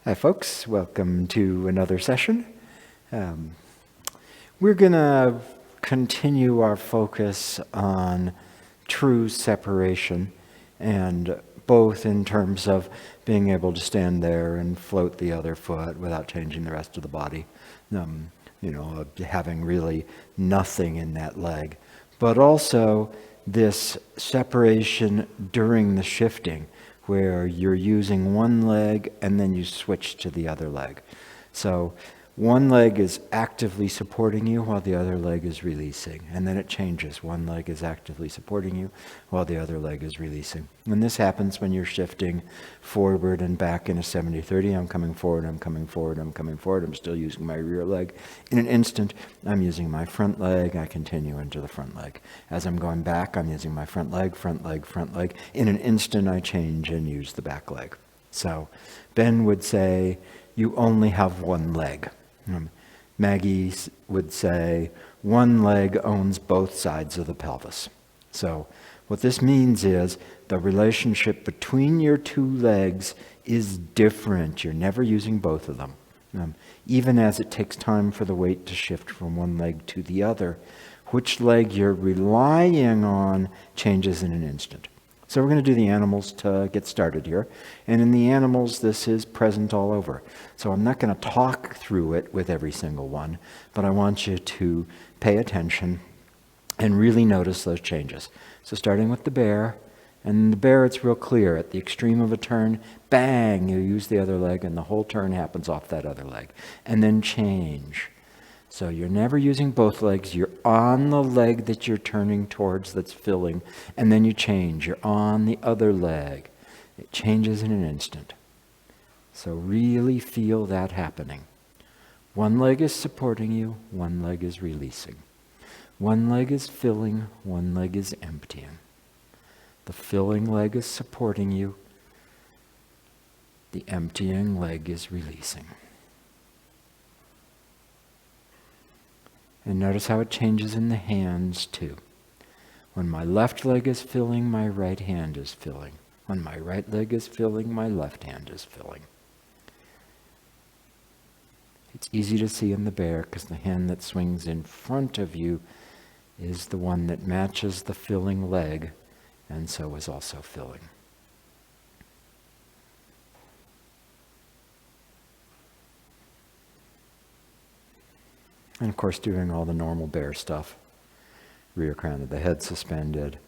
Hi folks, welcome to another session. We're going to continue our focus on true separation, and both in terms of being able to stand there and float the other foot without changing the rest of the body, having really nothing in that leg, but also this separation during the shifting, where you're using one leg and then you switch to the other leg. So one leg is actively supporting you while the other leg is releasing. And then it changes. One leg is actively supporting you while the other leg is releasing. And this happens when you're shifting forward and back in a 70-30. I'm coming forward, I'm coming forward, I'm coming forward. I'm still using my rear leg. In an instant, I'm using my front leg. I continue into the front leg. As I'm going back, I'm using my front leg, front leg, front leg. In an instant, I change and use the back leg. So Ben would say, you only have one leg. Maggie would say, one leg owns both sides of the pelvis. So what this means is the relationship between your two legs is different. You're never using both of them. Even as it takes time for the weight to shift from one leg to the other, which leg you're relying on changes in an instant. So we're going to do the animals to get started here. And in the animals, this is present all over. So I'm not going to talk through it with every single one, but I want you to pay attention and really notice those changes. So starting with the bear, and the bear, it's real clear. At the extreme of a turn, bang, you use the other leg, and the whole turn happens off that other leg. And then change. So you're never using both legs. You're on the leg that you're turning towards that's filling, and then you change. You're on the other leg. It changes in an instant. So really feel that happening. One leg is supporting you, one leg is releasing. One leg is filling, one leg is emptying. The filling leg is supporting you. The emptying leg is releasing. And notice how it changes in the hands too. When my left leg is filling, my right hand is filling. When my right leg is filling, my left hand is filling. It's easy to see in the bear because the hand that swings in front of you is the one that matches the filling leg, and so is also filling. And of course, doing all the normal bear stuff. Rear crown of the head suspended.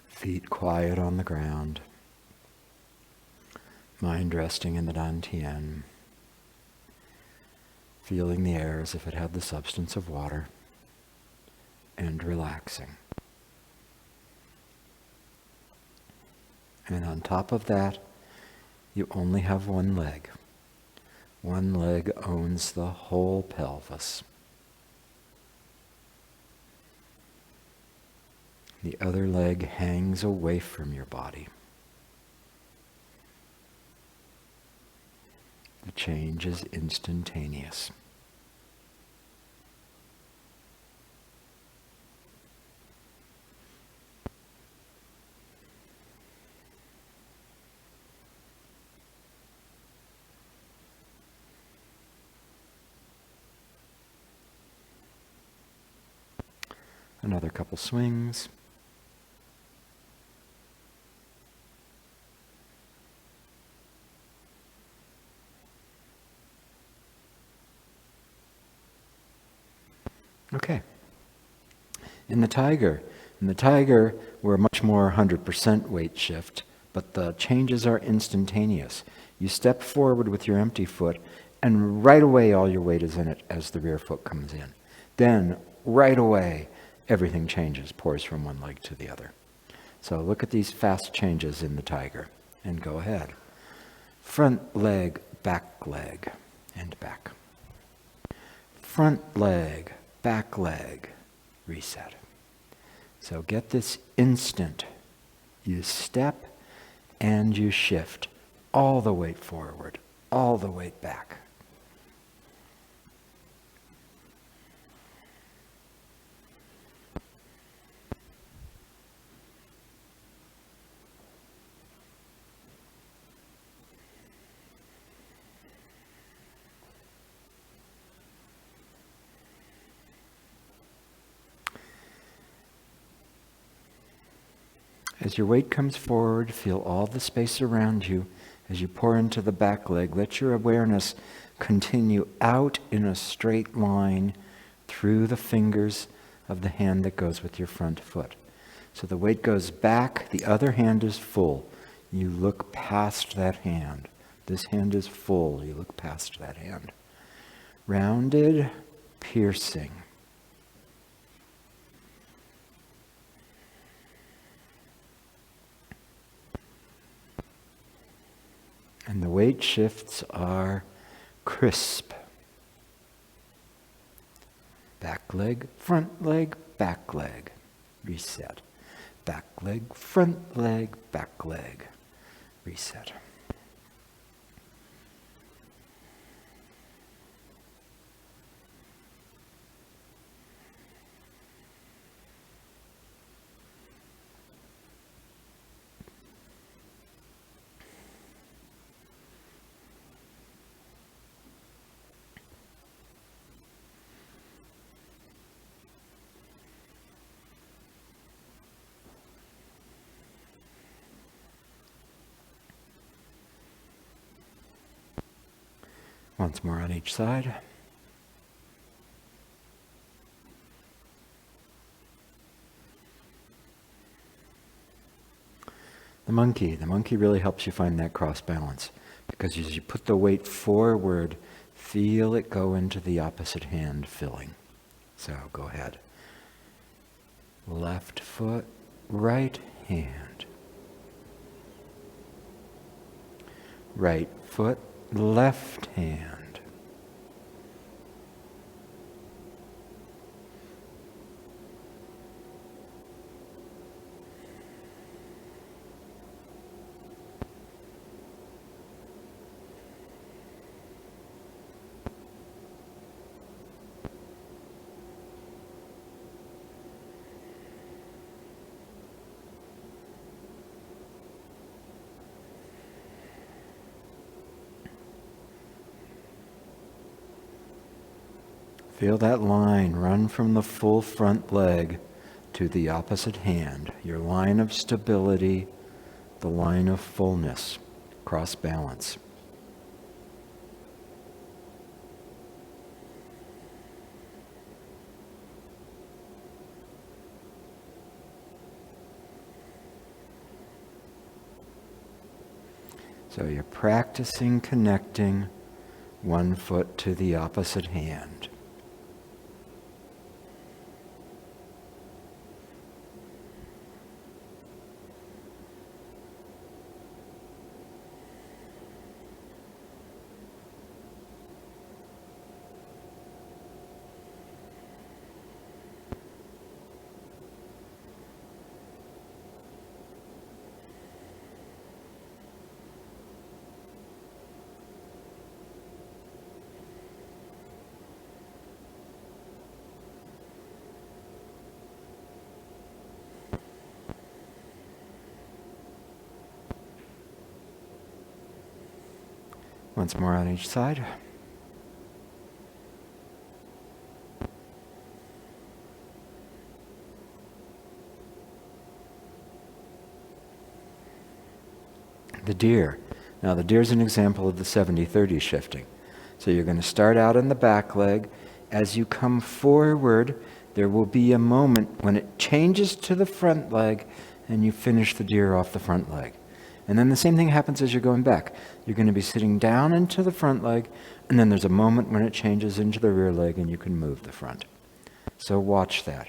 Feet quiet on the ground. Mind resting in the dantian. Feeling the air as if it had the substance of water. And relaxing. And on top of that, you only have one leg. One leg owns the whole pelvis. The other leg hangs away from your body. The change is instantaneous. Another couple swings. Okay. In the tiger, we're much more 100% weight shift, but the changes are instantaneous. You step forward with your empty foot, and right away all your weight is in it as the rear foot comes in. Then, right away, everything changes, pours from one leg to the other. So look at these fast changes in the tiger, and go ahead. Front leg, and back. Front leg, back leg, reset. So get this instant. You step and you shift. All the weight forward, all the weight back. As your weight comes forward, feel all the space around you. As you pour into the back leg, let your awareness continue out in a straight line through the fingers of the hand that goes with your front foot. So the weight goes back, the other hand is full. You look past that hand. This hand is full, you look past that hand. Rounded, piercing. And the weight shifts are crisp. Back leg, front leg, back leg. Reset. Back leg, front leg, back leg. Reset. Once more on each side. The monkey really helps you find that cross balance, because as you put the weight forward, feel it go into the opposite hand filling. So go ahead. Left foot, right hand. Right foot, left hand. Feel that line run from the full front leg to the opposite hand. Your line of stability, the line of fullness, cross balance. So you're practicing connecting one foot to the opposite hand. Once more on each side. The deer. Now the deer is an example of the 70-30 shifting. So you're going to start out in the back leg. As you come forward, there will be a moment when it changes to the front leg and you finish the deer off the front leg. And then the same thing happens as you're going back. You're going to be sitting down into the front leg, and then there's a moment when it changes into the rear leg and you can move the front. So watch that.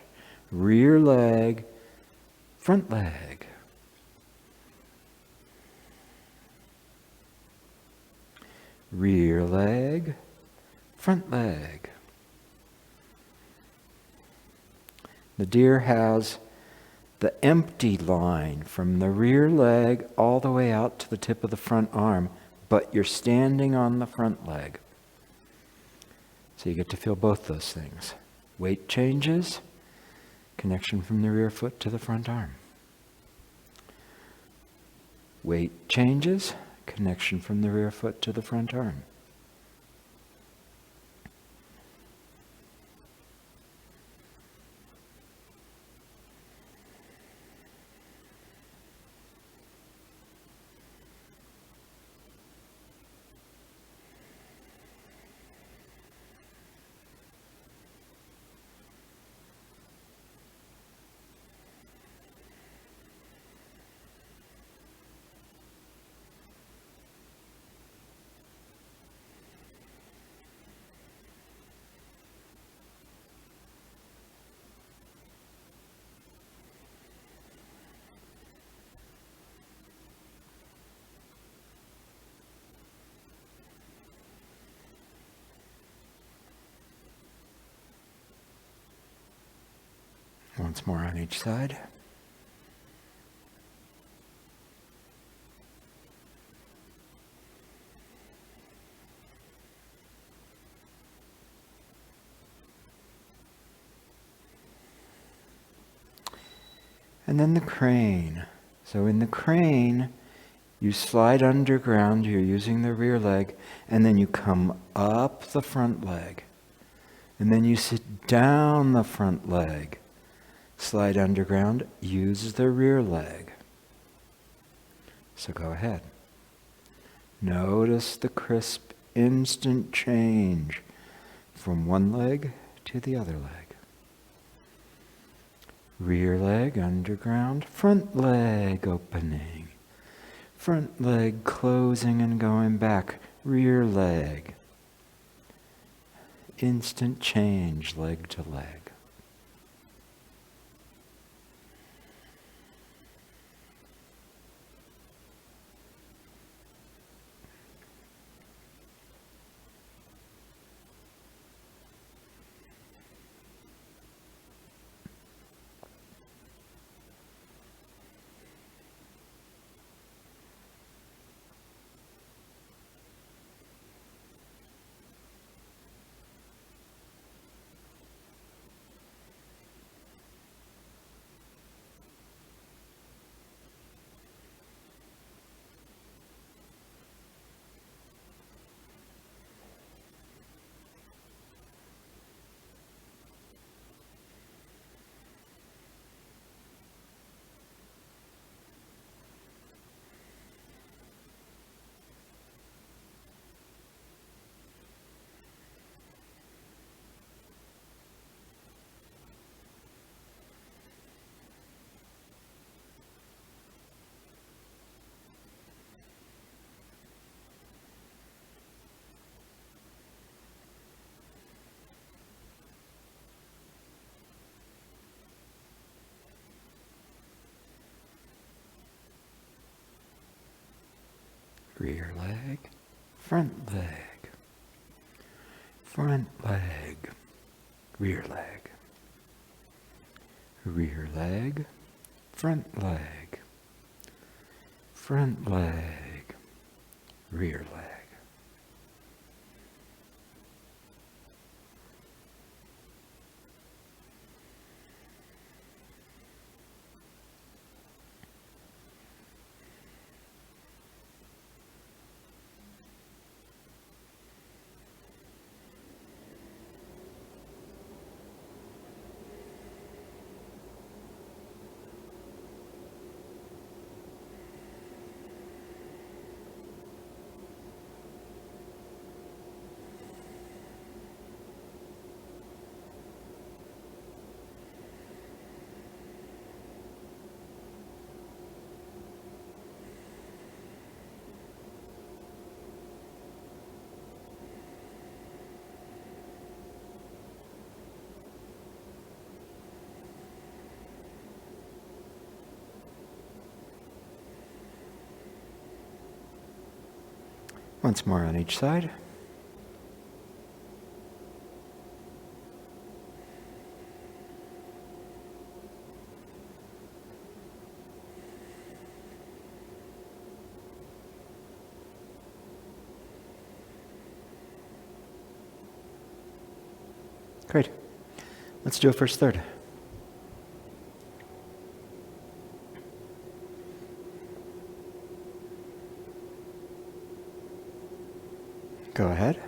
Rear leg, front leg. Rear leg, front leg. The deer has the empty line from the rear leg all the way out to the tip of the front arm, but you're standing on the front leg. So you get to feel both those things. Weight changes, connection from the rear foot to the front arm. Weight changes, connection from the rear foot to the front arm. Once more on each side. And then the crane. So in the crane, you slide underground, you're using the rear leg, and then you come up the front leg. And then you sit down the front leg. Slide underground, use the rear leg. So go ahead. Notice the crisp, instant change from one leg to the other leg. Rear leg underground, front leg opening. Front leg closing and going back, rear leg. Instant change, leg to leg. Rear leg, front leg, front leg, rear leg, rear leg, front leg, front leg, rear leg. Once more on each side. Great. Let's do a first third. Go ahead.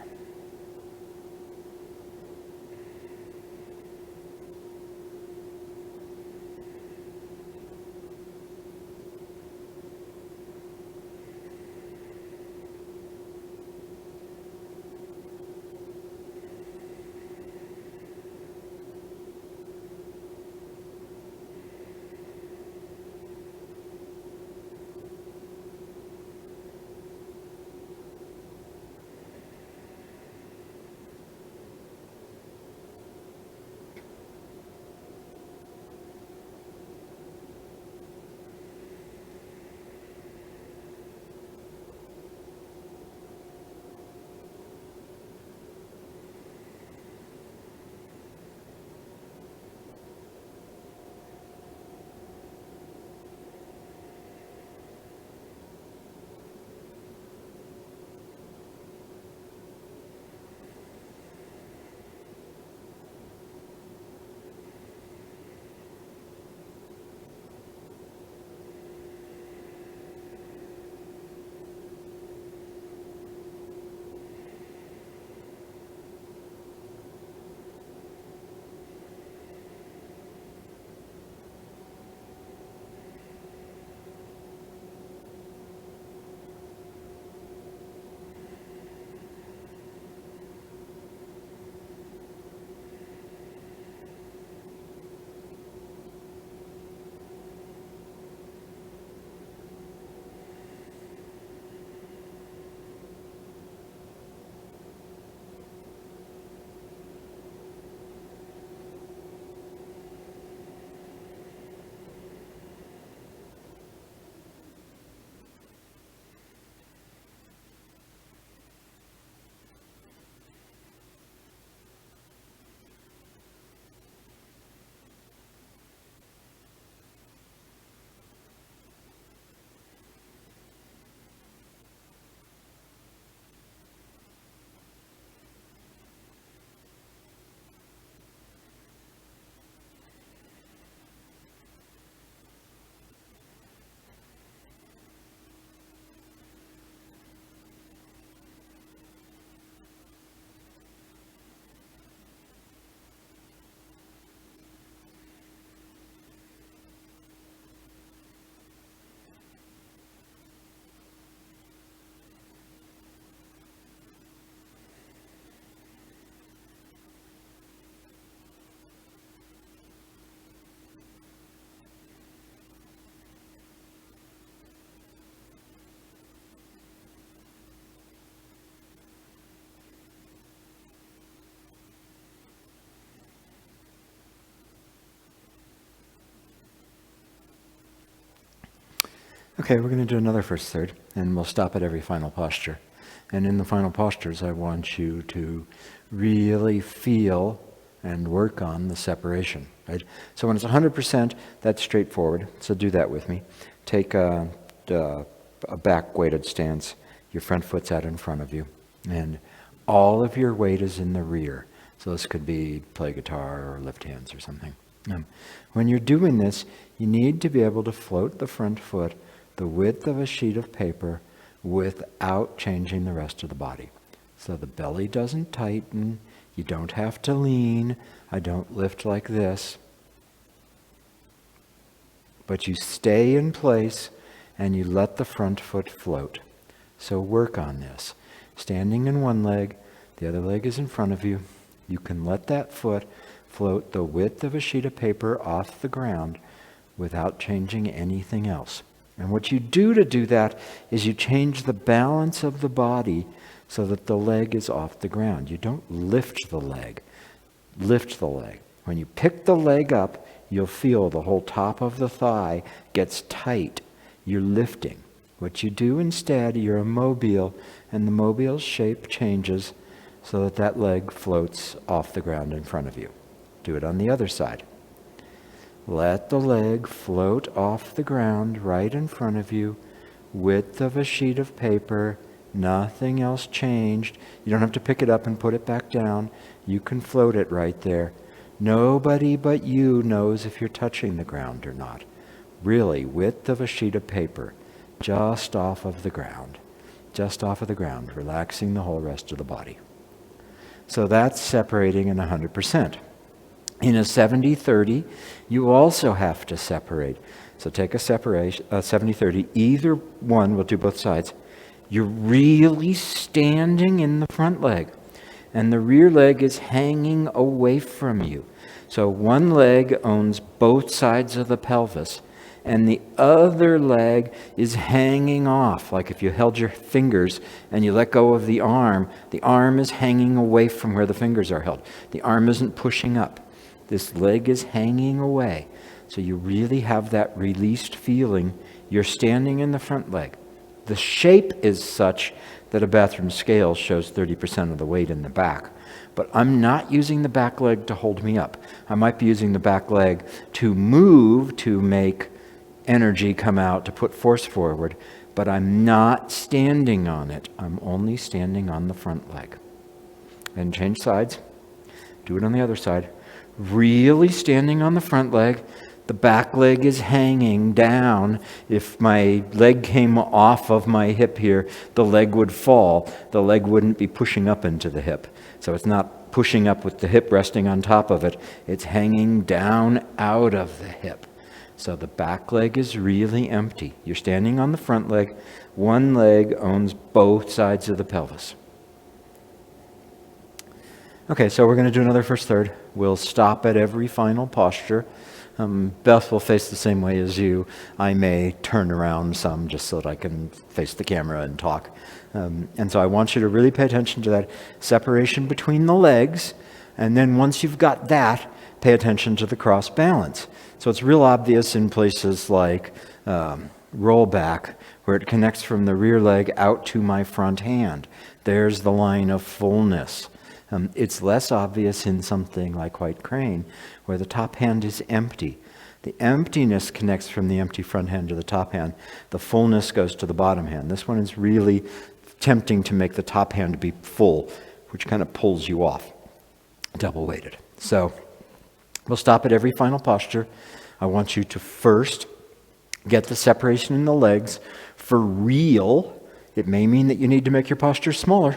Okay, we're going to do another first third, and we'll stop at every final posture. And in the final postures, I want you to really feel and work on the separation, right? So when it's 100%, that's straightforward. So do that with me. Take a back-weighted stance. Your front foot's out in front of you, and all of your weight is in the rear. So this could be play guitar or lift hands or something. When you're doing this, you need to be able to float the front foot the width of a sheet of paper without changing the rest of the body. So the belly doesn't tighten, you don't have to lean, I don't lift like this. But you stay in place and you let the front foot float. So work on this. Standing in one leg, the other leg is in front of you. You can let that foot float the width of a sheet of paper off the ground without changing anything else. And what you do to do that is you change the balance of the body so that the leg is off the ground. You don't lift the leg. Lift the leg. When you pick the leg up, you'll feel the whole top of the thigh gets tight. You're lifting. What you do instead, you're a mobile, and the mobile's shape changes so that that leg floats off the ground in front of you. Do it on the other side. Let the leg float off the ground right in front of you, width of a sheet of paper, nothing else changed. You don't have to pick it up and put it back down. You can float it right there. Nobody but you knows if you're touching the ground or not. Really, width of a sheet of paper, just off of the ground. Just off of the ground, relaxing the whole rest of the body. So that's separating in 100%. In a 70-30, you also have to separate. So take a separation, 70-30, either one, we'll do both sides. You're really standing in the front leg, and the rear leg is hanging away from you. So one leg owns both sides of the pelvis, and the other leg is hanging off. Like if you held your fingers and you let go of the arm is hanging away from where the fingers are held. The arm isn't pushing up. This leg is hanging away. So you really have that released feeling. You're standing in the front leg. The shape is such that a bathroom scale shows 30% of the weight in the back. But I'm not using the back leg to hold me up. I might be using the back leg to move, to make energy come out, to put force forward. But I'm not standing on it. I'm only standing on the front leg. And change sides. Do it on the other side. Really standing on the front leg. The back leg is hanging down. If my leg came off of my hip here, the leg would fall. The leg wouldn't be pushing up into the hip. So it's not pushing up with the hip resting on top of it. It's hanging down out of the hip. So the back leg is really empty. You're standing on the front leg. One leg owns both sides of the pelvis. Okay, so we're going to do another first third. We'll stop at every final posture. Beth will face the same way as you. I may turn around some just so that I can face the camera and talk. And so I want you to really pay attention to that separation between the legs. And then once you've got that, pay attention to the cross balance. So it's real obvious in places like roll back, where it connects from the rear leg out to my front hand. There's the line of fullness. It's less obvious in something like white crane, where the top hand is empty. The emptiness connects from the empty front hand to the top hand. The fullness goes to the bottom hand. This one is really tempting to make the top hand be full, which kind of pulls you off, double weighted. So we'll stop at every final posture. I want you to first get the separation in the legs for real. It may mean that you need to make your posture smaller.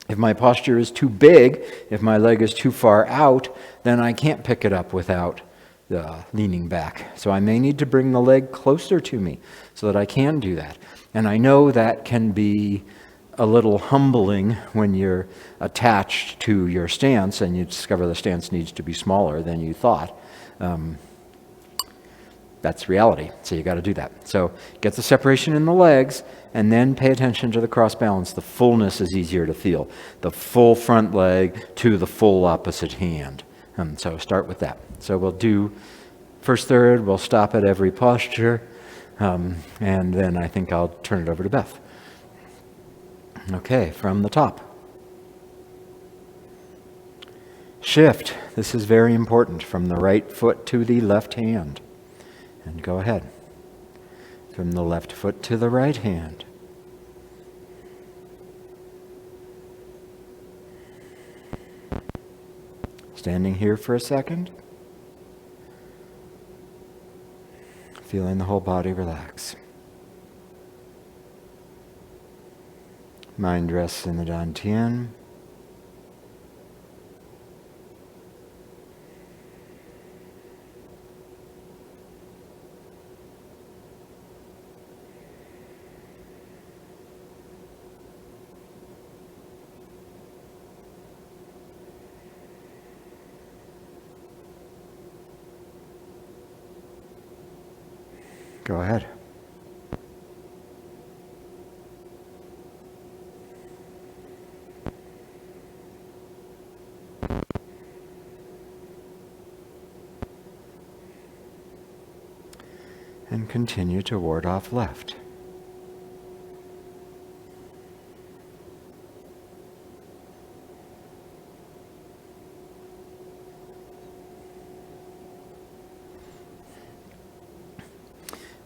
If my posture is too big, if my leg is too far out, then I can't pick it up without leaning back. So I may need to bring the leg closer to me so that I can do that. And I know that can be a little humbling when you're attached to your stance and you discover the stance needs to be smaller than you thought. That's reality, so you got to do that. So get the separation in the legs, and then pay attention to the cross balance. The fullness is easier to feel. The full front leg to the full opposite hand. So start with that. So we'll do first third, we'll stop at every posture. And then I think I'll turn it over to Beth. Okay, from the top. Shift. This is very important. From the right foot to the left hand. And go ahead. From the left foot to the right hand. Standing here for a second. Feeling the whole body relax. Mind rests in the dantian. Go ahead. And continue to ward off left.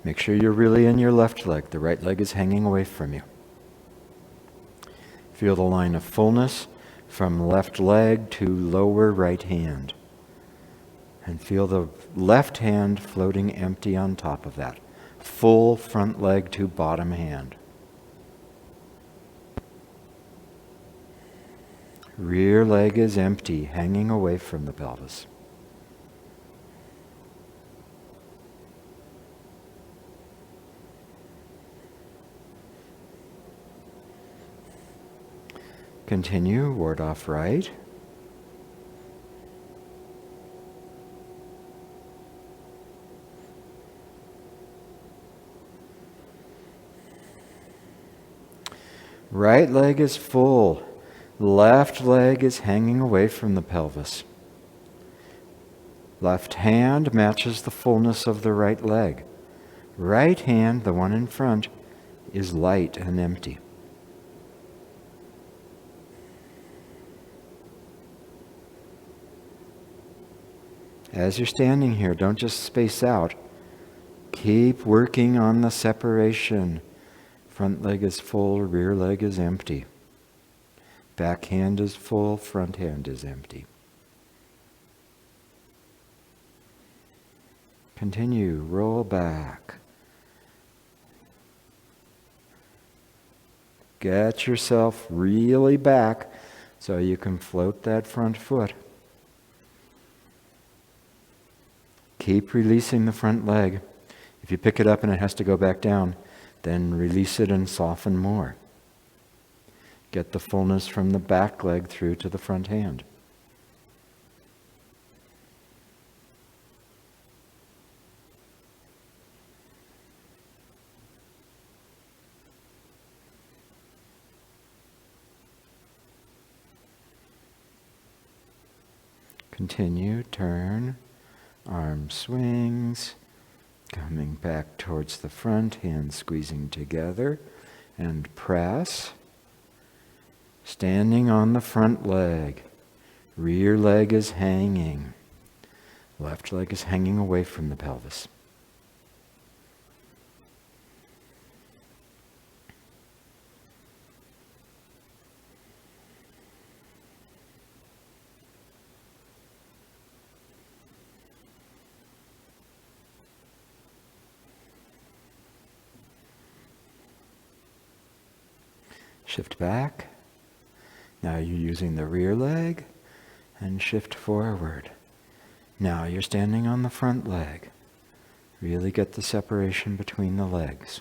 Make sure you're really in your left leg. The right leg is hanging away from you. Feel the line of fullness from left leg to lower right hand. And feel the left hand floating empty on top of that. Full front leg to bottom hand. Rear leg is empty, hanging away from the pelvis. Continue, ward off right. Right leg is full. Left leg is hanging away from the pelvis. Left hand matches the fullness of the right leg. Right hand, the one in front, is light and empty. As you're standing here, don't just space out. Keep working on the separation. Front leg is full, rear leg is empty. Back hand is full, front hand is empty. Continue, roll back. Get yourself really back so you can float that front foot. Keep releasing the front leg. If you pick it up and it has to go back down, then release it and soften more. Get the fullness from the back leg through to the front hand. Continue, turn. Arm swings, coming back towards the front, hands squeezing together, and press. Standing on the front leg. Rear leg is hanging. Left leg is hanging away from the pelvis. Shift back. Now you're using the rear leg and shift forward. Now you're standing on the front leg. Really get the separation between the legs.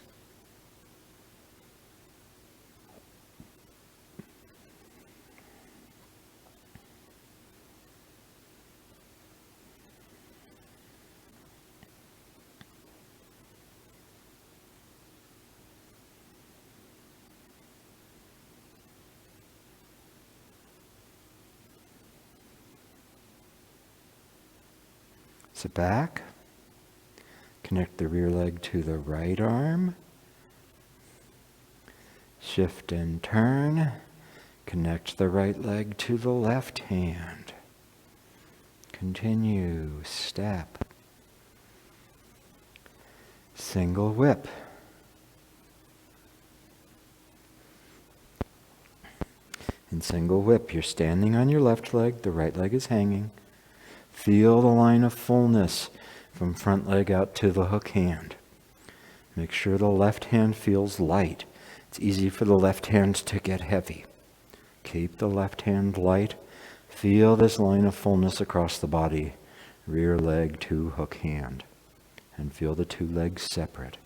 Sit back. Connect the rear leg to the right arm. Shift and turn. Connect the right leg to the left hand. Continue, step. Single whip. In single whip, you're standing on your left leg, the right leg is hanging. Feel the line of fullness from front leg out to the hook hand. Make sure the left hand feels light. It's easy for the left hand to get heavy. Keep the left hand light. Feel this line of fullness across the body, rear leg to hook hand. And feel the two legs separate.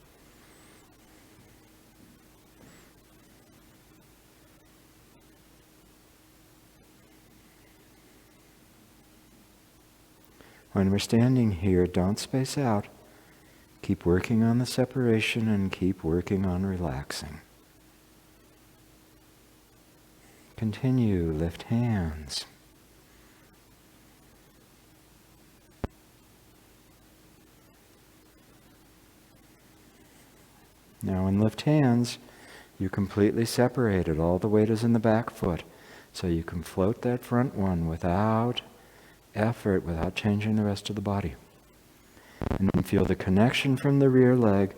When we're standing here, don't space out. Keep working on the separation and keep working on relaxing. Continue, lift hands. Now in lift hands, you completely separated. All the weight is in the back foot. So you can float that front one without effort, without changing the rest of the body. And then feel the connection from the rear leg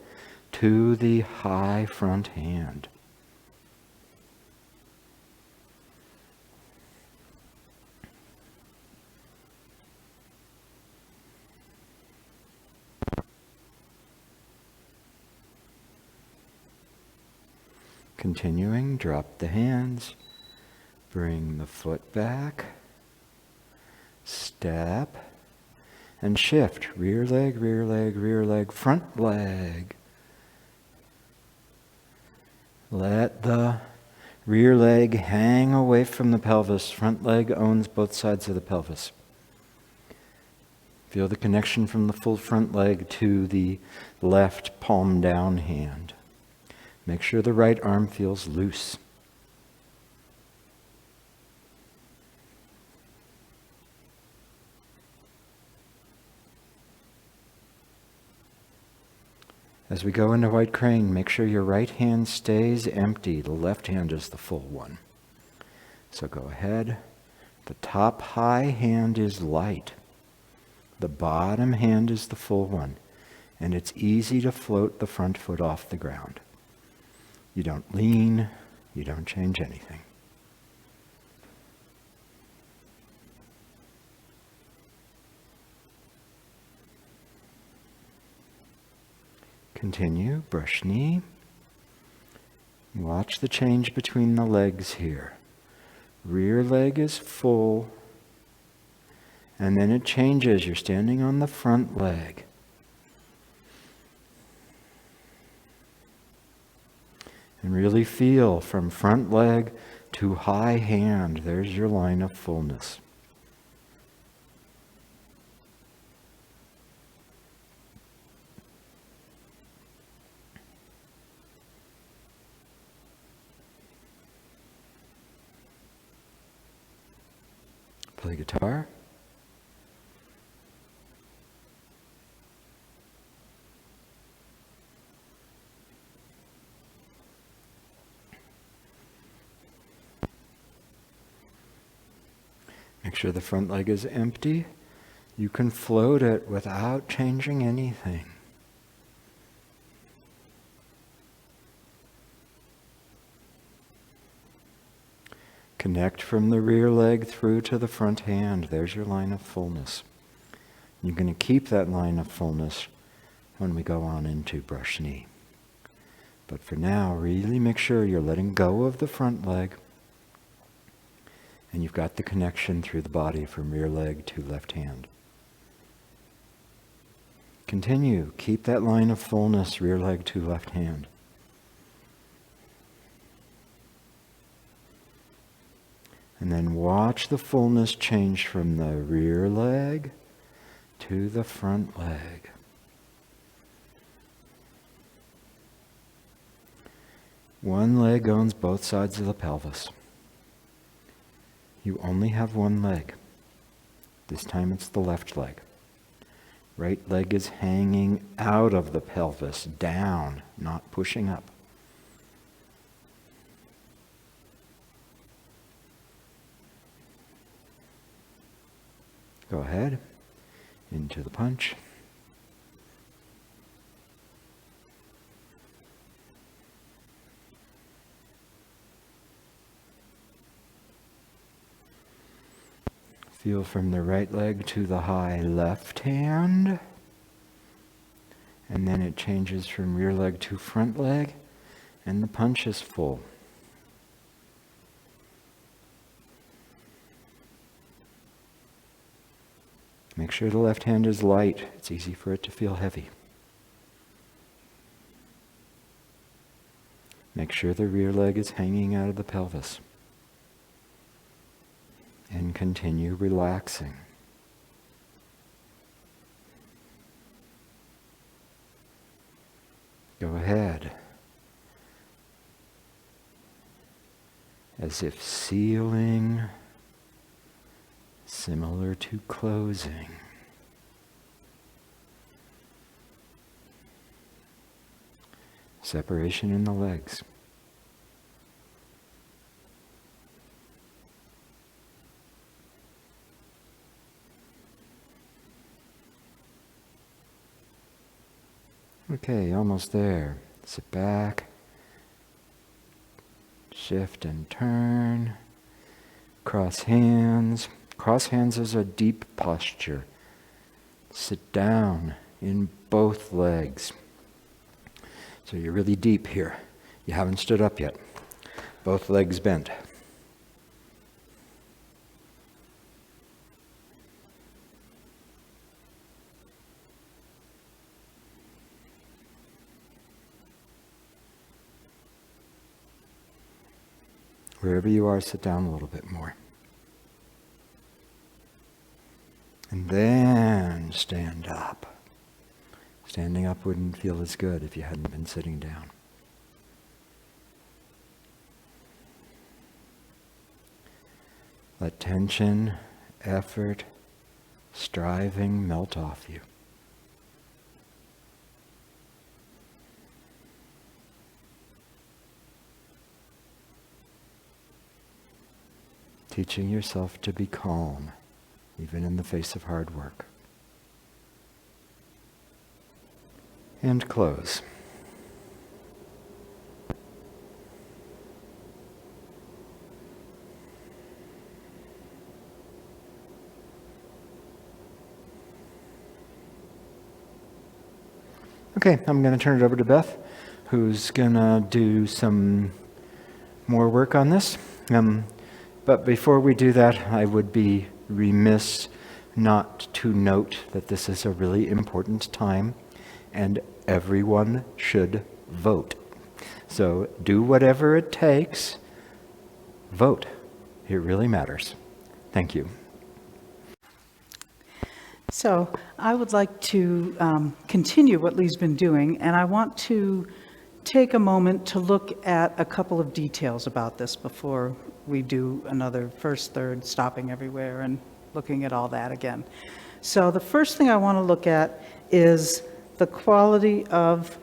to the high front hand. Continuing, drop the hands, bring the foot back, step, and shift. Rear leg, rear leg, rear leg, front leg. Let the rear leg hang away from the pelvis. Front leg owns both sides of the pelvis. Feel the connection from the full front leg to the left palm down hand. Make sure the right arm feels loose. As we go into white crane, make sure your right hand stays empty. The left hand is the full one. So go ahead. The top high hand is light. The bottom hand is the full one. And it's easy to float the front foot off the ground. You don't lean, you don't change anything. Continue, brush knee. Watch the change between the legs here. Rear leg is full, and then it changes. You're standing on the front leg. And really feel from front leg to high hand. There's your line of fullness. Play guitar. Make sure the front leg is empty. You can float it without changing anything. Connect from the rear leg through to the front hand. There's your line of fullness. You're going to keep that line of fullness when we go on into brush knee. But for now, really make sure you're letting go of the front leg. And you've got the connection through the body from rear leg to left hand. Continue. Keep that line of fullness, rear leg to left hand. And then watch the fullness change from the rear leg to the front leg. One leg owns both sides of the pelvis. You only have one leg. This time it's the left leg. Right leg is hanging out of the pelvis, down, not pushing up. Go ahead, into the punch. Feel from the right leg to the high left hand. And then it changes from rear leg to front leg, and the punch is full. Make sure the left hand is light. It's easy for it to feel heavy. Make sure the rear leg is hanging out of the pelvis. And continue relaxing. Go ahead. As if sealing, similar to closing. Separation in the legs. Okay, almost there. Sit back. Shift and turn. Cross hands. Cross hands is a deep posture. Sit down in both legs. So you're really deep here. You haven't stood up yet. Both legs bent. Wherever you are, sit down a little bit more. And then stand up. Standing up wouldn't feel as good if you hadn't been sitting down. Let tension, effort, striving melt off you. Teaching yourself to be calm, even in the face of hard work. And close. Okay, I'm going to turn it over to Beth, who's going to do some more work on this. But before we do that, I would be remiss not to note that this is a really important time and everyone should vote. So do whatever it takes. Vote. It really matters. Thank you. So I would like to continue what Lee's been doing, and I want to take a moment to look at a couple of details about this before we do another first, third, stopping everywhere and looking at all that again. So the first thing I want to look at is the quality of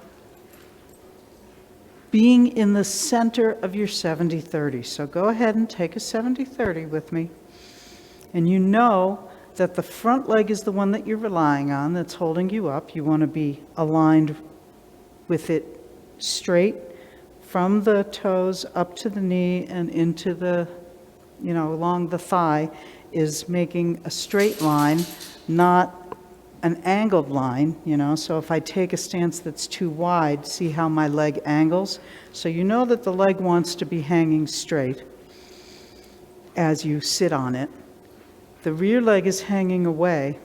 being in the center of your 70-30. So go ahead and take a 70-30 with me. And you know that the front leg is the one that you're relying on, that's holding you up. You want to be aligned with it straight from the toes up to the knee and into the, along the thigh, is making a straight line, not an angled line, So if I take a stance that's too wide, see how my leg angles? So you know that the leg wants to be hanging straight as you sit on it. The rear leg is hanging away.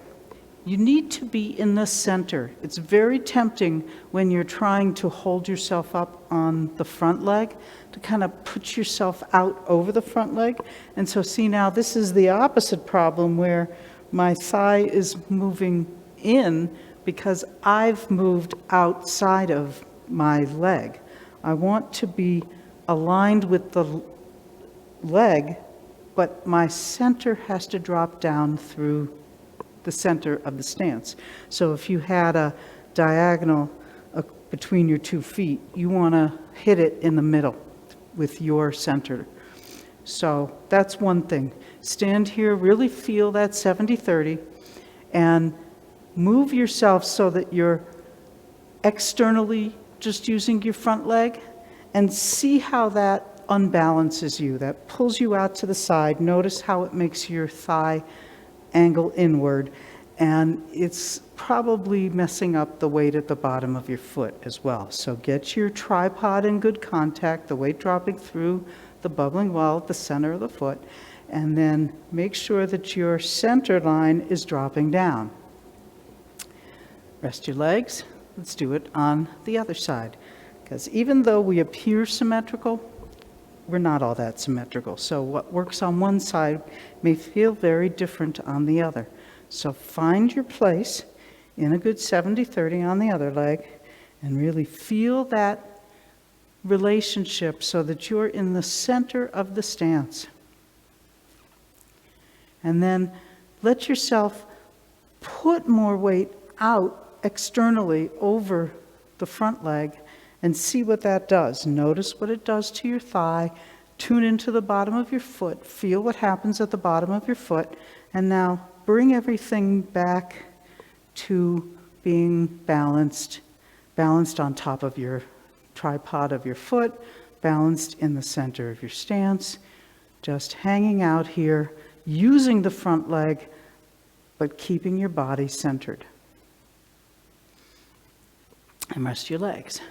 You need to be in the center. It's very tempting when you're trying to hold yourself up on the front leg to kind of put yourself out over the front leg. And so see now, this is the opposite problem where my thigh is moving in because I've moved outside of my leg. I want to be aligned with the leg, but my center has to drop down through the center of the stance. So if you had a diagonal between your 2 feet, you want to hit it in the middle with your center. So that's one thing. Stand here, really feel that 70-30, and move yourself so that you're externally just using your front leg, and see how that unbalances you, that pulls you out to the side. Notice how it makes your thigh angle inward, and it's probably messing up the weight at the bottom of your foot as well. So get your tripod in good contact, the weight dropping through the bubbling wall at the center of the foot, and then make sure that your center line is dropping down. Rest your legs. Let's do it on the other side, because even though we appear symmetrical, we're not all that symmetrical. So what works on one side may feel very different on the other. So find your place in a good 70-30 on the other leg, and really feel that relationship so that you're in the center of the stance. And then let yourself put more weight out externally over the front leg and see what that does. Notice what it does to your thigh. Tune into the bottom of your foot. Feel what happens at the bottom of your foot. And now bring everything back to being balanced on top of your tripod of your foot, balanced in the center of your stance, just hanging out here, using the front leg, but keeping your body centered. And rest your legs.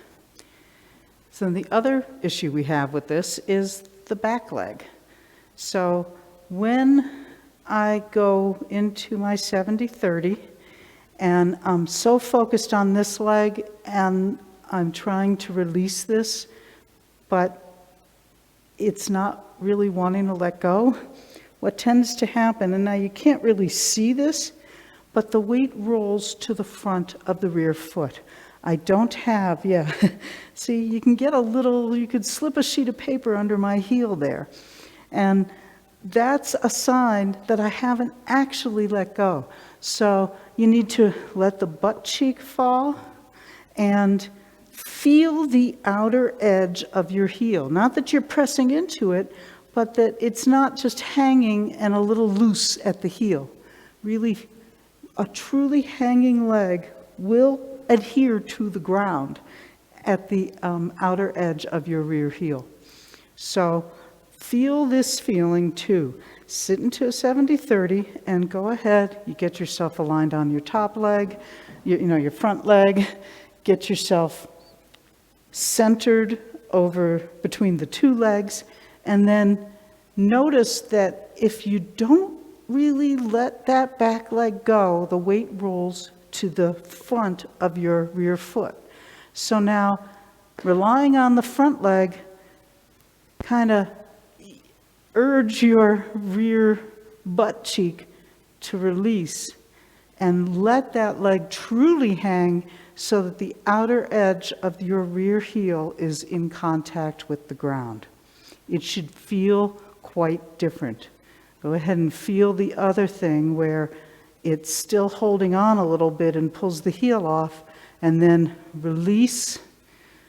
So the other issue we have with this is the back leg. So when I go into my 70-30 and I'm so focused on this leg and I'm trying to release this, but it's not really wanting to let go, what tends to happen, and now you can't really see this, but the weight rolls to the front of the rear foot. I don't have, see, you can get a little, you could slip a sheet of paper under my heel there. And that's a sign that I haven't actually let go. So you need to let the butt cheek fall and feel the outer edge of your heel. Not that you're pressing into it, but that it's not just hanging and a little loose at the heel. Really, a truly hanging leg will adhere to the ground at the outer edge of your rear heel. So feel this feeling too. Sit into a 70-30 and go ahead. You get yourself aligned on your top leg, your front leg. Get yourself centered over between the two legs, and then notice that if you don't really let that back leg go, the weight rolls to the front of your rear foot. So now, relying on the front leg, kind of urge your rear butt cheek to release and let that leg truly hang so that the outer edge of your rear heel is in contact with the ground. It should feel quite different. Go ahead and feel the other thing where it's still holding on a little bit and pulls the heel off, and then release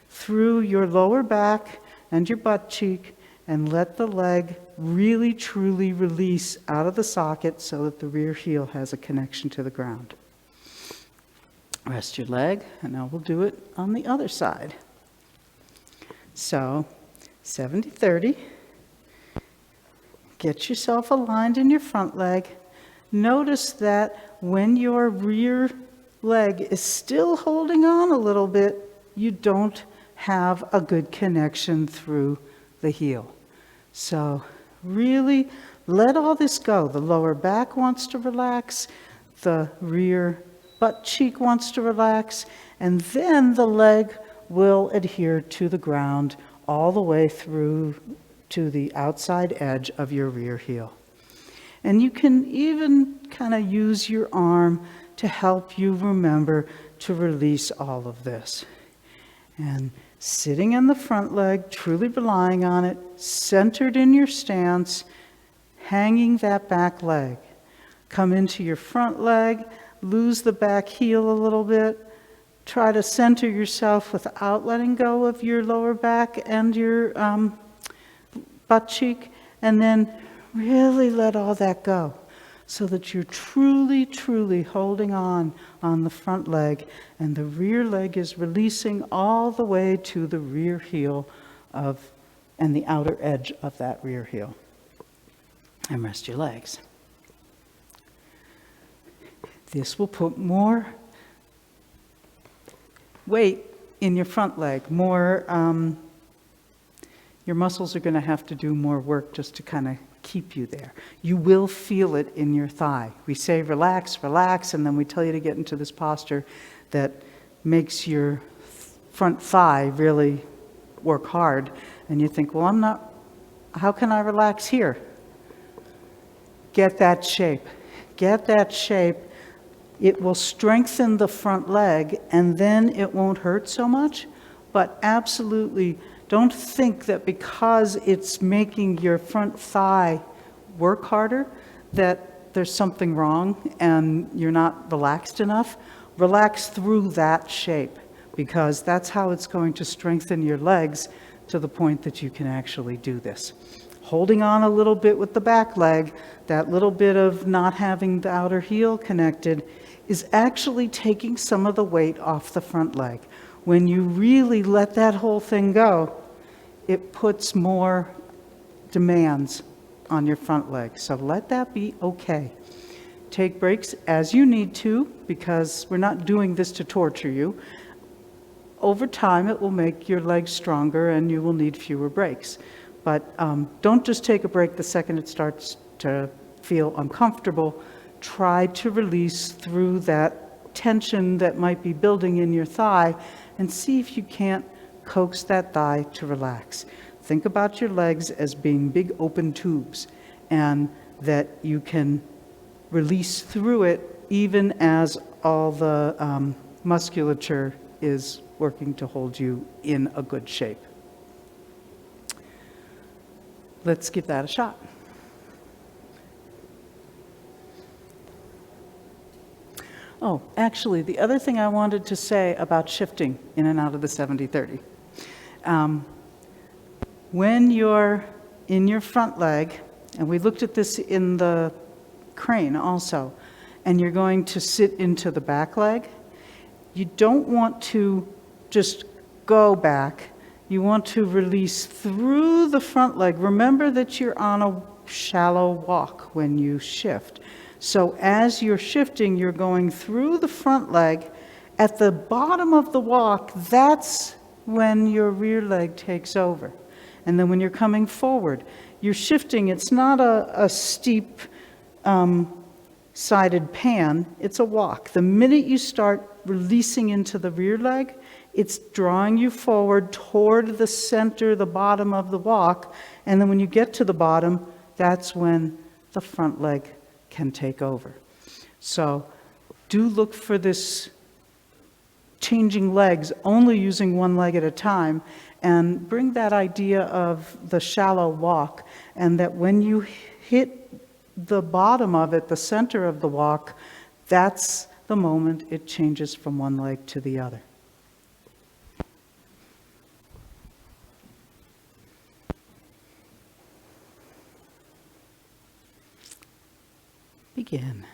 through your lower back and your butt cheek and let the leg really truly release out of the socket so that the rear heel has a connection to the ground. Rest your leg, and now we'll do it on the other side. So 70-30. Get yourself aligned in your front leg. Notice that when your rear leg is still holding on a little bit, you don't have a good connection through the heel. So really let all this go. The lower back wants to relax, the rear butt cheek wants to relax, and then the leg will adhere to the ground all the way through to the outside edge of your rear heel. And you can even kind of use your arm to help you remember to release all of this. And sitting in the front leg, truly relying on it, centered in your stance, hanging that back leg. Come into your front leg, lose the back heel a little bit. Try to center yourself without letting go of your lower back and your butt cheek, and then really let all that go so that you're truly, truly holding on the front leg, and the rear leg is releasing all the way to the rear heel and the outer edge of that rear heel. And rest your legs. This will put more weight in your front leg, your muscles are going to have to do more work just to kind of keep you there. You will feel it in your thigh. We say relax, relax, and then we tell you to get into this posture that makes your front thigh really work hard. And you think, well, how can I relax here? Get that shape. Get that shape. It will strengthen the front leg, and then it won't hurt so much. But absolutely, don't think that because it's making your front thigh work harder, that there's something wrong and you're not relaxed enough. Relax through that shape, because that's how it's going to strengthen your legs to the point that you can actually do this. Holding on a little bit with the back leg, that little bit of not having the outer heel connected, is actually taking some of the weight off the front leg. When you really let that whole thing go, it puts more demands on your front leg. So let that be okay. Take breaks as you need to, because we're not doing this to torture you. Over time, it will make your legs stronger and you will need fewer breaks. But don't just take a break the second it starts to feel uncomfortable. Try to release through that tension that might be building in your thigh, and see if you can't coax that thigh to relax. Think about your legs as being big open tubes, and that you can release through it even as all the musculature is working to hold you in a good shape. Let's give that a shot. Oh, actually, the other thing I wanted to say about shifting in and out of the 70-30. When you're in your front leg, and we looked at this in the crane also, and you're going to sit into the back leg, you don't want to just go back. You want to release through the front leg. Remember that you're on a shallow walk when you shift. So as you're shifting, you're going through the front leg. At the bottom of the walk, that's when your rear leg takes over. And then when you're coming forward, you're shifting. It's not a steep sided pan, it's a walk. The minute you start releasing into the rear leg, it's drawing you forward toward the center, the bottom of the walk. And then when you get to the bottom, that's when the front leg can take over. So do look for this changing legs, only using one leg at a time, and bring that idea of the shallow walk, and that when you hit the bottom of it, the center of the walk, that's the moment it changes from one leg to the other. Begin.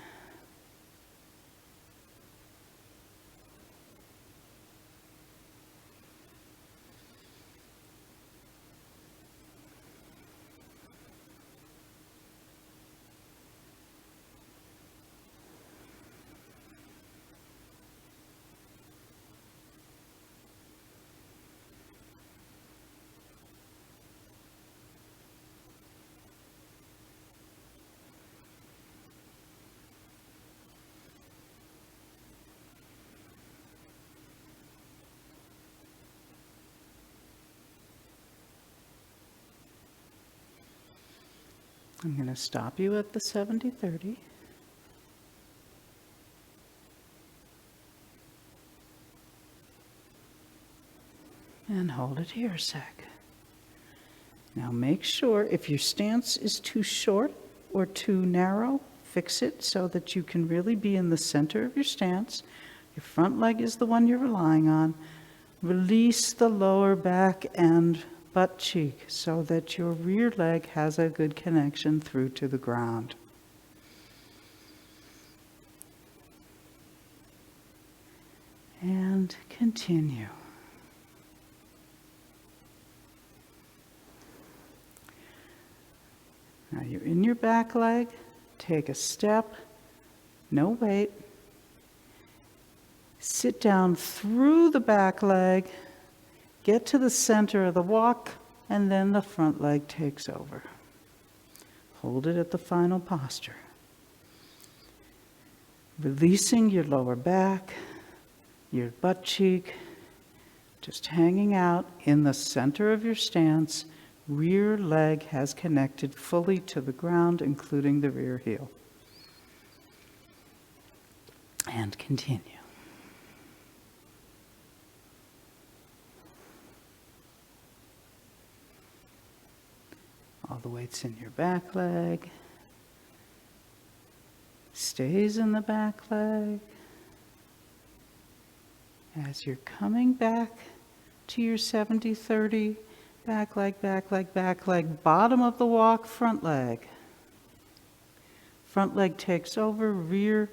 I'm going to stop you at the 70-30. And hold it here a sec. Now make sure if your stance is too short or too narrow, fix it so that you can really be in the center of your stance. Your front leg is the one you're relying on. Release the lower back and butt cheek so that your rear leg has a good connection through to the ground. And continue. Now you're in your back leg. Take a step, no weight. Sit down through the back leg, get to the center of the walk, and then the front leg takes over. Hold it at the final posture. Releasing your lower back, your butt cheek, just hanging out in the center of your stance. Rear leg has connected fully to the ground, including the rear heel. And continue. All the weight's in your back leg. Stays in the back leg. As you're coming back to your 70-30, back leg, back leg, back leg, bottom of the walk, front leg. Front leg takes over, rear,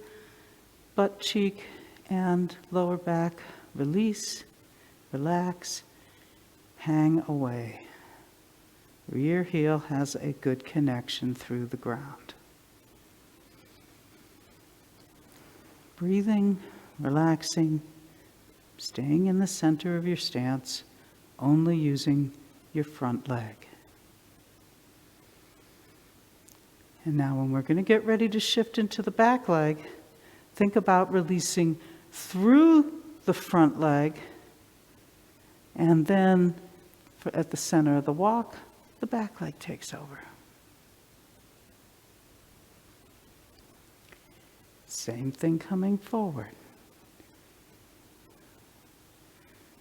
butt cheek, and lower back. Release, relax, hang away. Rear heel has a good connection through the ground. Breathing, relaxing, staying in the center of your stance, only using your front leg. And now when we're going to get ready to shift into the back leg, think about releasing through the front leg, and then at the center of the walk, the back leg takes over. Same thing coming forward.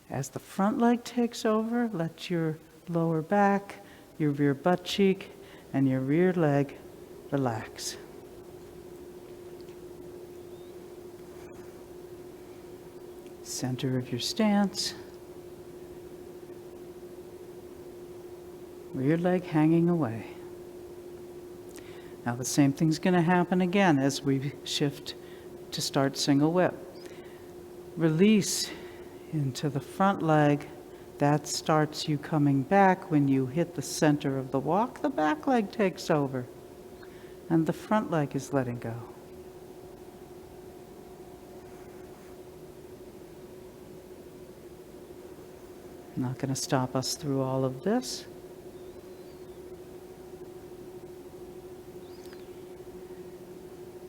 As the front leg takes over, let your lower back, your rear butt cheek, and your rear leg relax. Center of your stance. Rear leg hanging away. Now the same thing's going to happen again as we shift to start single whip. Release into the front leg. That starts you coming back. When you hit the center of the walk, the back leg takes over, and the front leg is letting go. Not going to stop us through all of this.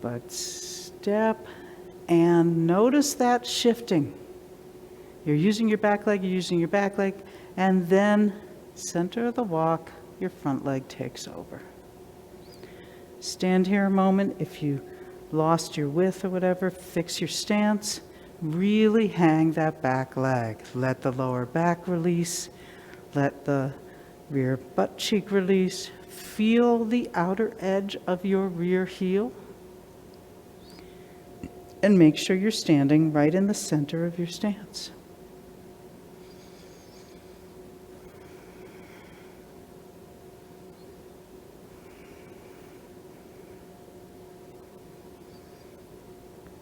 But step and notice that shifting. You're using your back leg, you're using your back leg, and then center of the walk, your front leg takes over. Stand here a moment. If you lost your width or whatever, fix your stance. Really hang that back leg. Let the lower back release. Let the rear butt cheek release. Feel the outer edge of your rear heel. And make sure you're standing right in the center of your stance.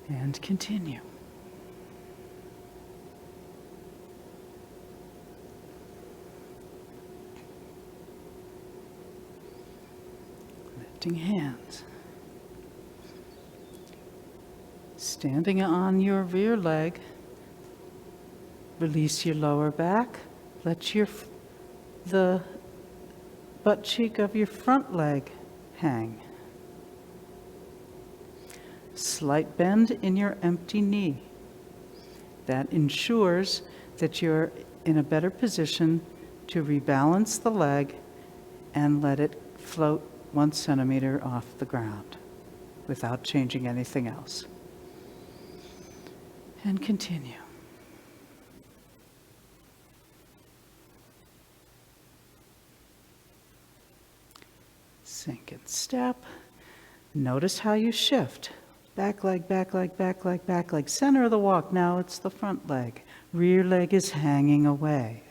And continue. Lifting hands. Standing on your rear leg, release your lower back. Let the butt cheek of your front leg hang. Slight bend in your empty knee. That ensures that you're in a better position to rebalance the leg and let it float 1 centimeter off the ground without changing anything else. And continue. Sink and step. Notice how you shift. Back leg, back leg, back leg, back leg. Center of the walk, now it's the front leg. Rear leg is hanging away.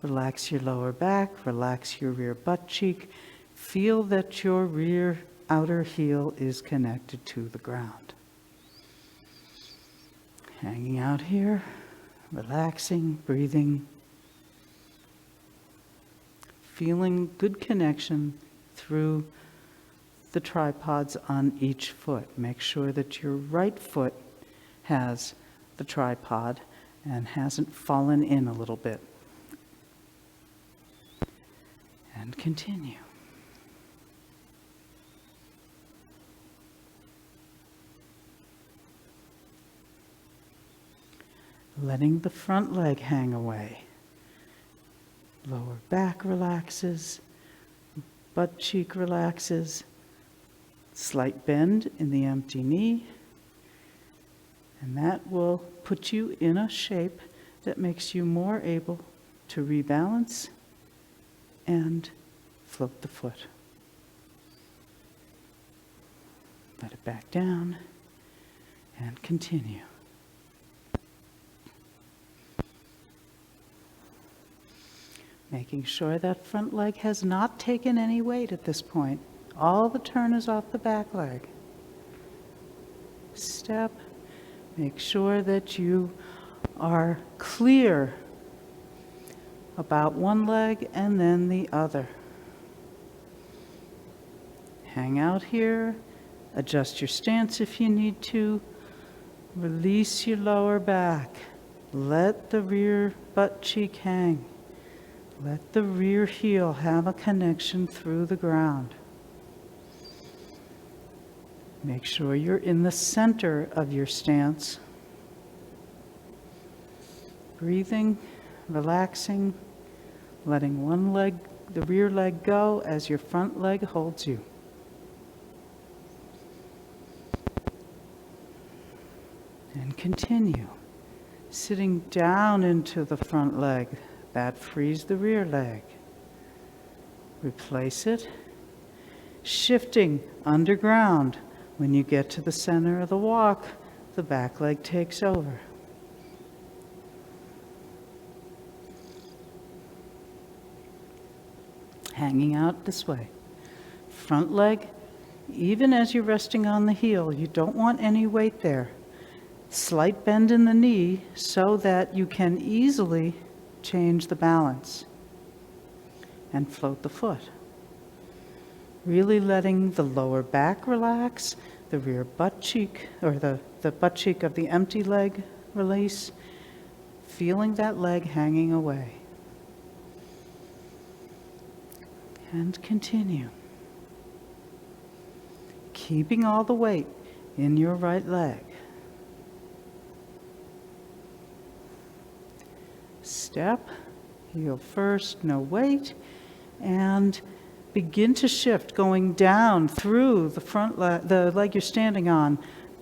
Relax your lower back, relax your rear butt cheek. Feel that your rear outer heel is connected to the ground. Hanging out here, relaxing, breathing. Feeling good connection through the tripods on each foot. Make sure that your right foot has the tripod and hasn't fallen in a little bit. And continue. Letting the front leg hang away. Lower back relaxes, butt cheek relaxes, slight bend in the empty knee, and that will put you in a shape that makes you more able to rebalance and float the foot. Let it back down and continue. Making sure that front leg has not taken any weight at this point. All the turn is off the back leg. Step. Make sure that you are clear about one leg and then the other. Hang out here. Adjust your stance if you need to. Release your lower back. Let the rear butt cheek hang. Let the rear heel have a connection through the ground. Make sure you're in the center of your stance. Breathing, relaxing, letting one leg, the rear leg go as your front leg holds you. And continue. Sitting down into the front leg. That frees the rear leg. Replace it. Shifting underground. When you get to the center of the walk, the back leg takes over. Hanging out this way. Front leg, even as you're resting on the heel, you don't want any weight there. Slight bend in the knee so that you can easily change the balance and float the foot. Really letting the lower back relax, the rear butt cheek, or the butt cheek of the empty leg release, feeling that leg hanging away. And continue. Keeping all the weight in your right leg. Step, heel first, no weight, and begin to shift, going down through the front leg, the leg you're standing on.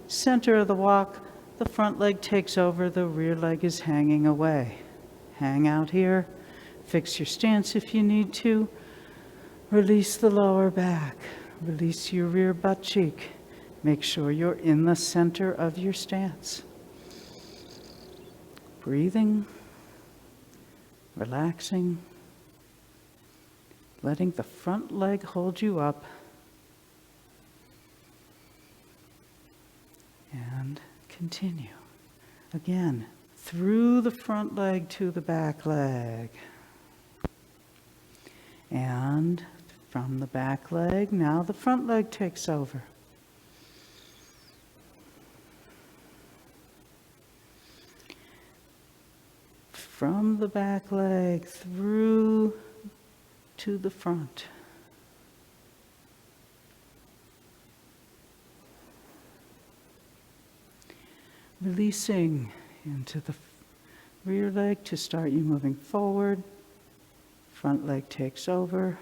Center of the walk, the front leg takes over, the rear leg is hanging away. Hang out here, fix your stance if you need to. Release the lower back, release your rear butt cheek. Make sure you're in the center of your stance. Breathing. Relaxing, letting the front leg hold you up, and continue. Again, through the front leg to the back leg. And from the back leg, now the front leg takes over. From the back leg through to the front. Releasing into the rear leg to start you moving forward. Front leg takes over.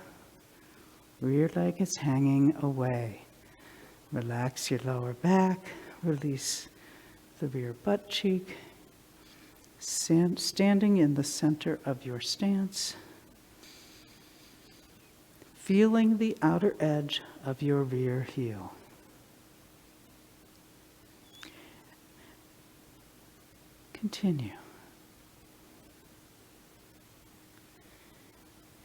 Rear leg is hanging away. Relax your lower back. Release the rear butt cheek. Standing in the center of your stance, feeling the outer edge of your rear heel. Continue.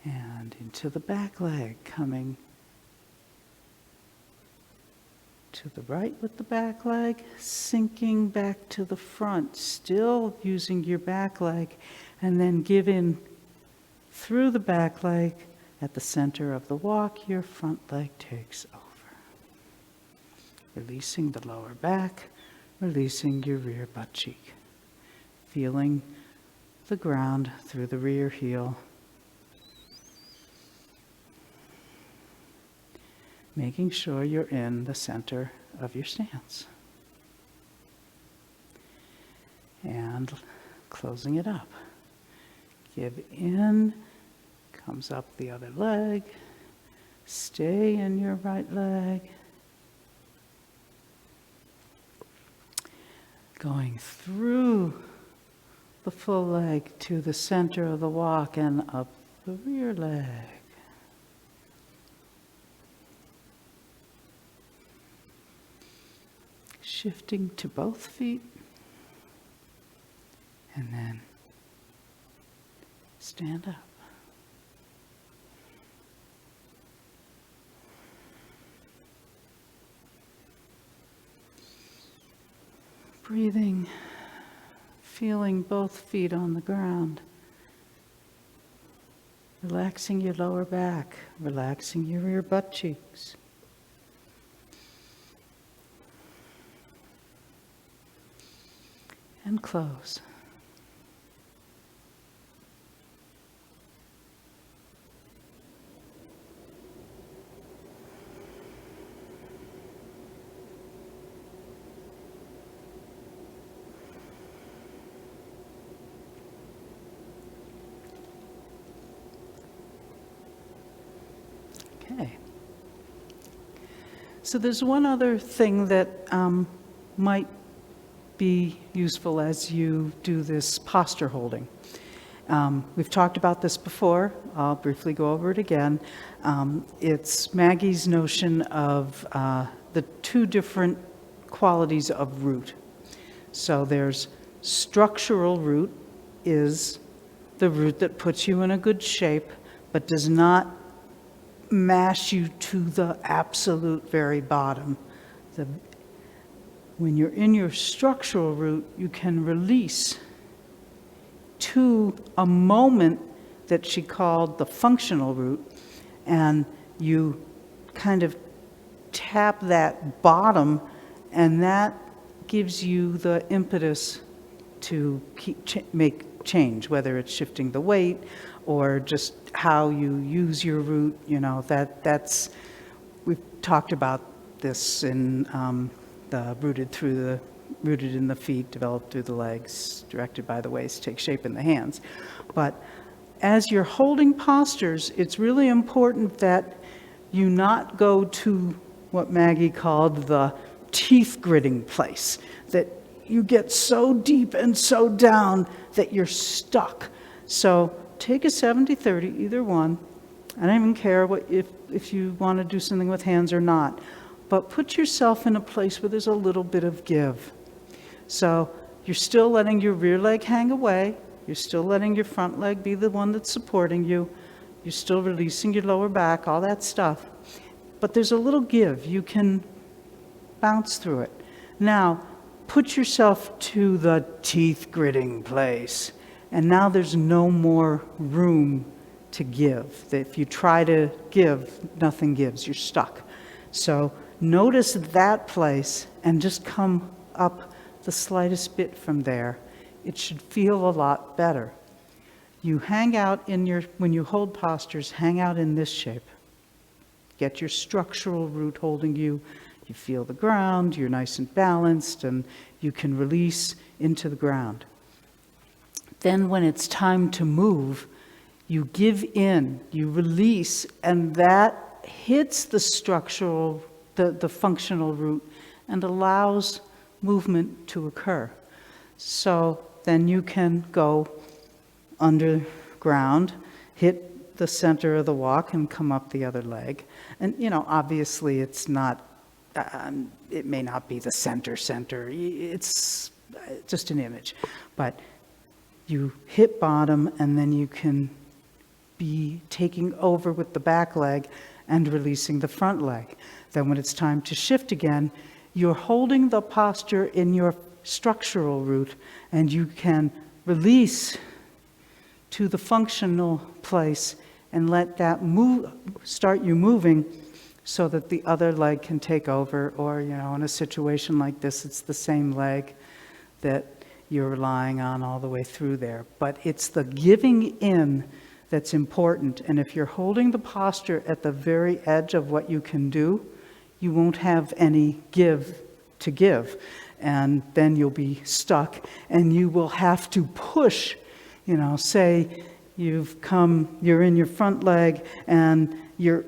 And into the back leg, coming to the right with the back leg, sinking back to the front, still using your back leg, and then give in through the back leg. At the center of the walk, your front leg takes over. Releasing the lower back, releasing your rear butt cheek. Feeling the ground through the rear heel. Making sure you're in the center of your stance. And closing it up. Give in, comes up the other leg. Stay in your right leg. Going through the full leg to the center of the walk and up the rear leg. Shifting to both feet, and then stand up. Breathing, feeling both feet on the ground. Relaxing your lower back, relaxing your rear butt cheeks. And close. Okay. So there's one other thing that might be useful as you do this posture holding. We've talked about this before. I'll briefly go over it again. It's Maggie's notion of the two different qualities of root. So there's structural root, is the root that puts you in a good shape, but does not mash you to the absolute very bottom. When you're in your structural root, you can release to a moment that she called the functional root, and you kind of tap that bottom, and that gives you the impetus to make change, whether it's shifting the weight or just how you use your root. You know, that's we've talked about this in the rooted in the feet, developed through the legs, directed by the waist, take shape in the hands. But as you're holding postures, it's really important that you not go to what Maggie called the teeth gritting place, that you get so deep and so down that you're stuck. So take a 70-30, either one. I don't even care if you want to do something with hands or not. But put yourself in a place where there's a little bit of give. So you're still letting your rear leg hang away. You're still letting your front leg be the one that's supporting you. You're still releasing your lower back, all that stuff. But there's a little give. You can bounce through it. Now, put yourself to the teeth gritting place. And now there's no more room to give. If you try to give, nothing gives. You're stuck. So notice that place and just come up the slightest bit from there. It should feel a lot better. You hang out when you hold postures, hang out in this shape. Get your structural root holding you. You feel the ground, you're nice and balanced, and you can release into the ground. Then when it's time to move, you give in, you release, and that hits the structural, the functional root, and allows movement to occur. So then you can go underground, hit the center of the walk, and come up the other leg. And, you know, obviously it's not, it may not be the center. It's just an image. But you hit bottom, and then you can be taking over with the back leg and releasing the front leg. Then when it's time to shift again, you're holding the posture in your structural root, and you can release to the functional place and let that move, start you moving so that the other leg can take over. Or, in a situation like this, it's the same leg that you're relying on all the way through there. But it's the giving in that's important. And if you're holding the posture at the very edge of what you can do, you won't have any give to give. And then you'll be stuck, and you will have to push. Say you're in your front leg and you're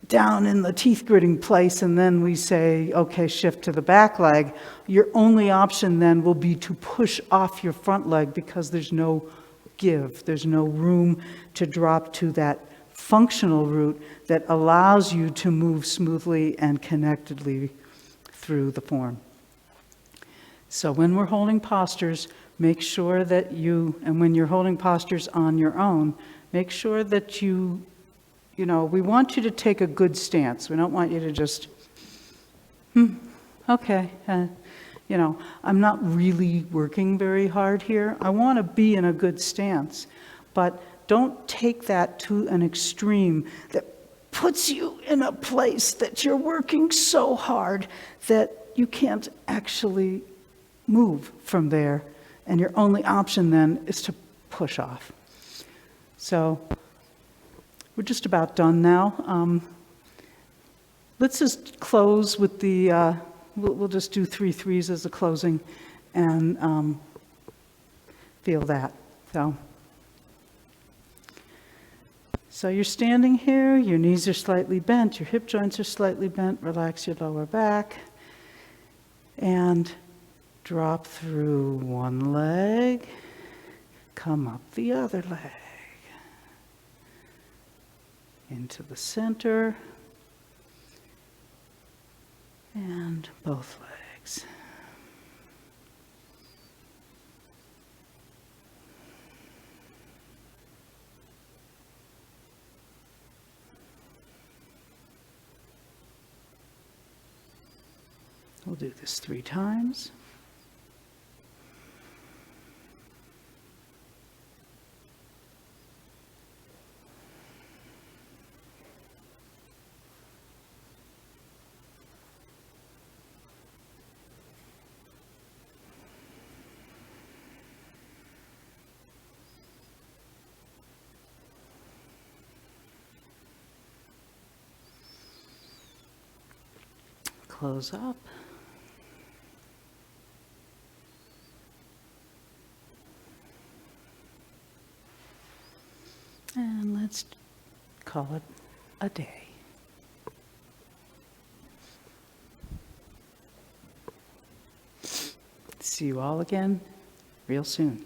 down in the teeth gritting place, and then we say, okay, shift to the back leg. Your only option then will be to push off your front leg, because there's no give. There's no room to drop to that functional root that allows you to move smoothly and connectedly through the form. So when we're holding postures, make sure that and when you're holding postures on your own, make sure that we want you to take a good stance. We don't want you to just, okay, I'm not really working very hard here. I want to be in a good stance, but don't take that to an extreme that puts you in a place that you're working so hard that you can't actually move from there, and your only option then is to push off. So we're just about done now. Let's just close with the, we'll just do 3 threes as a closing, and feel that. So you're standing here, your knees are slightly bent, your hip joints are slightly bent, relax your lower back, and drop through one leg, come up the other leg, into the center, and both legs. We'll do this 3 times. Close up. And let's call it a day. See you all again real soon.